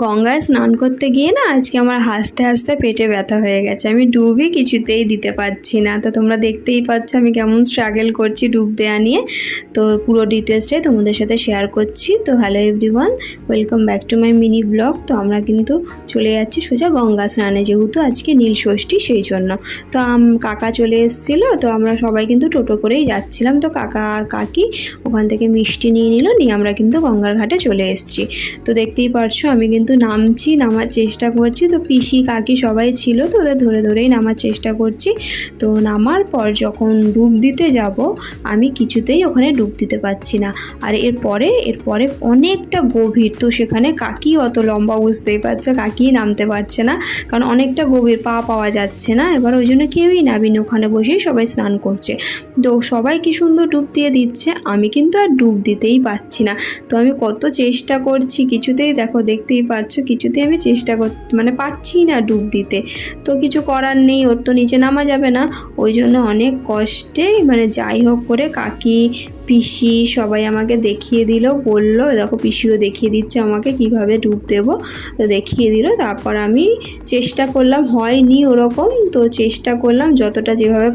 গঙ্গায় স্নান করতে গিয়ে না আজকে আমার হাসতে হাসতে পেটে ব্যথা হয়ে গেছে। আমি ডুবই কিছুতেই দিতে পারছি না। তো তোমরা দেখতেই পাচ্ছ আমি কেমন স্ট্রাগল করছি ডুব দেওয়া নিয়ে। তো পুরো ডিটেলসটাই তোমাদের সাথে শেয়ার করছি। তো hello everyone, welcome back to my mini blog. তো আমরা কিন্তু চলে যাচ্ছি সোজা গঙ্গা স্নানে, যেহেতু আজকে নীল ষষ্ঠী সেই জন্য। তো কাকা চলে এসেছিলো, তো আমরা সবাই কিন্তু টোটো করেই যাচ্ছিলাম। তো কাকা আর কাকি ওখান থেকে মিষ্টি নিয়ে নিল, নিয়ে আমরা কিন্তু গঙ্গার ঘাটে চলে এসেছি। তো দেখতেই পারছো আমি কিন্তু নামার চেষ্টা করছি। তো পিসি কাকি সবাই ছিল, তো ওদের ধরে ধরেই নামার চেষ্টা করছি। তো নামার পর যখন ডুব দিতে যাব আমি কিছুতেই ওখানে ডুব দিতে পারছি না। আর এরপরে অনেকটা গভীর, তো সেখানে কাকি অত লম্বা, বুঝতেই পারছো কাকি নামতে পারছে না, কারণ অনেকটা গভীর, পা পাওয়া যাচ্ছে না। এবার ওই জন্য কেউই নামিনি, ওখানে বসেই সবাই স্নান করছে। তো সবাই কি সুন্দর ডুব দিয়ে দিচ্ছে, আমি কিন্তু আর ডুব দিতেই পারছি না। তো আমি কত চেষ্টা করছি, কিছুতেই দেখতেই পারছো কিছুতেই আমি চেষ্টা পারছি না ডুব দিতে। তো কিছু করার নেই, ওর তো নিচে নামা যাবে না, ওই জন্য অনেক কষ্টে যাই হোক করে কাকি পিসি সবাই আমাকে দেখিয়ে দিল, বললো দেখো পিসিও দেখিয়ে দিচ্ছে আমাকে কিভাবে ডুব দেবো। তো দেখিয়ে দিল, তারপর আমি চেষ্টা করলাম, হয়নি ওরকম, তো চেষ্টা করলাম যতটা যেভাবে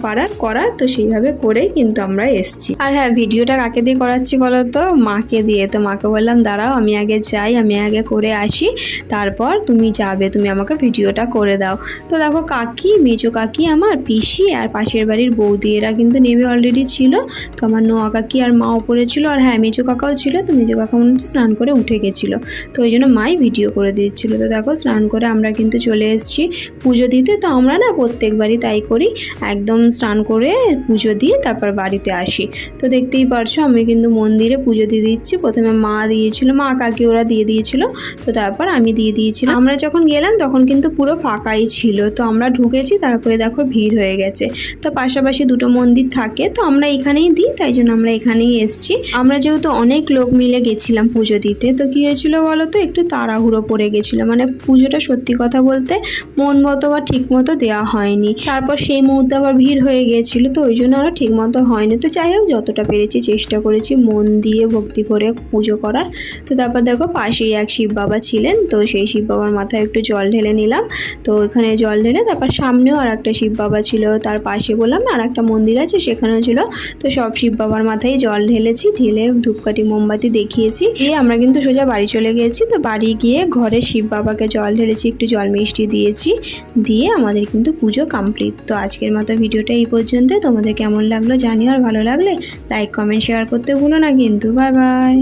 করার, তো সেইভাবে করেই কিন্তু আমরা এসছি। আর হ্যাঁ, ভিডিওটা কাকে দিয়ে করাচ্ছি বলো তো, মাকে দিয়ে। তো মাকে বললাম দাঁড়াও আমি আগে যাই, আমি আগে করে আসি, তারপর তুমি যাবে, তুমি আমাকে ভিডিওটা করে দাও। তো দেখো কাকি, মেজো কাকি, আমার পিসি আর পাশের বাড়ির বৌদি এরা কিন্তু নেমে অলরেডি ছিল। তো আমার নোয়া কাকি আর মা ওপরে ছিল, আর হ্যাঁ মেজো কাকাও ছিল। তো মেজো কাকা মনে হচ্ছে স্নান করে উঠে গেছিলো, তো ওই জন্য মাই ভিডিও করে দিচ্ছিলো। তো দেখো স্নান করে আমরা কিন্তু চলে এসেছি পুজো দিতে। তো আমরা না প্রত্যেকবারই তাই করি, একদম স্নান করে পুজো দিয়ে তারপর বাড়িতে আসি। তো দেখতেই পারছো আমি কিন্তু মন্দিরে পুজো দিয়ে দিচ্ছি। প্রথমে মা দিয়েছিল, মা কাকি ওরা দিয়ে দিয়েছিল, তো তারপর আমি দিয়ে দিয়েছিলাম। আমরা যখন গেলাম তখন কিন্তু পুরো ফাঁকাই ছিল। তো আমরা ঢুকেছি, তারপরে দেখো ভিড় হয়ে গেছে। তো পাশাপাশি দুটো মন্দির থাকে, তো আমরা এখানেই দিই, তাই জন্য আমরা এখানেই এসেছি। আমরা যেহেতু অনেক লোক মিলে গেছিলাম পুজো দিতে, তো কি হয়েছিল বলো তো, একটু তাড়াহুড়ো পড়ে গেছিলো, পুজোটা সত্যি কথা বলতে মন মতো বা ঠিক মতো দেওয়া হয়নি। তারপর সেই মুহূর্তে আবার ভিড় হয়ে গেছিলো, তো ওই জন্য ওরা ঠিক মতো হয়নি। তো যাই হোক যতটা পেরেছি চেষ্টা করেছি মন দিয়ে ভক্তি করে পুজো করার। তো তারপর দেখো পাশেই এক শিব বাবা ছিলেন, তো সেই শিব বাবার মাথায় একটু জল ঢেলে নিলাম। তো এখানে জল ঢেলে তারপর সামনেও আর একটা শিব বাবা ছিল, তার পাশে বললাম আর একটা মন্দির আছে সেখানেও ছিল। তো সব শিব বাবার মাথায় জল ঢেলেছি, ঢেলে ধূপকাঠি মোমবাতি দেখিয়েছি, দিয়ে আমরা কিন্তু সোজা বাড়ি চলে গেছি। তো বাড়ি গিয়ে ঘরে শিব বাবাকে জল ঢেলেছি, একটু জল মিষ্টি দিয়েছি, দিয়ে আমাদের কিন্তু পুজো কমপ্লিট। তো আজকের মতো ভিডিওটা এই পর্যন্ত। তোমাদের কেমন লাগলো জানিও, আর ভালো লাগলে লাইক কমেন্ট শেয়ার করতে ভুলো না কিন্তু। Bye bye.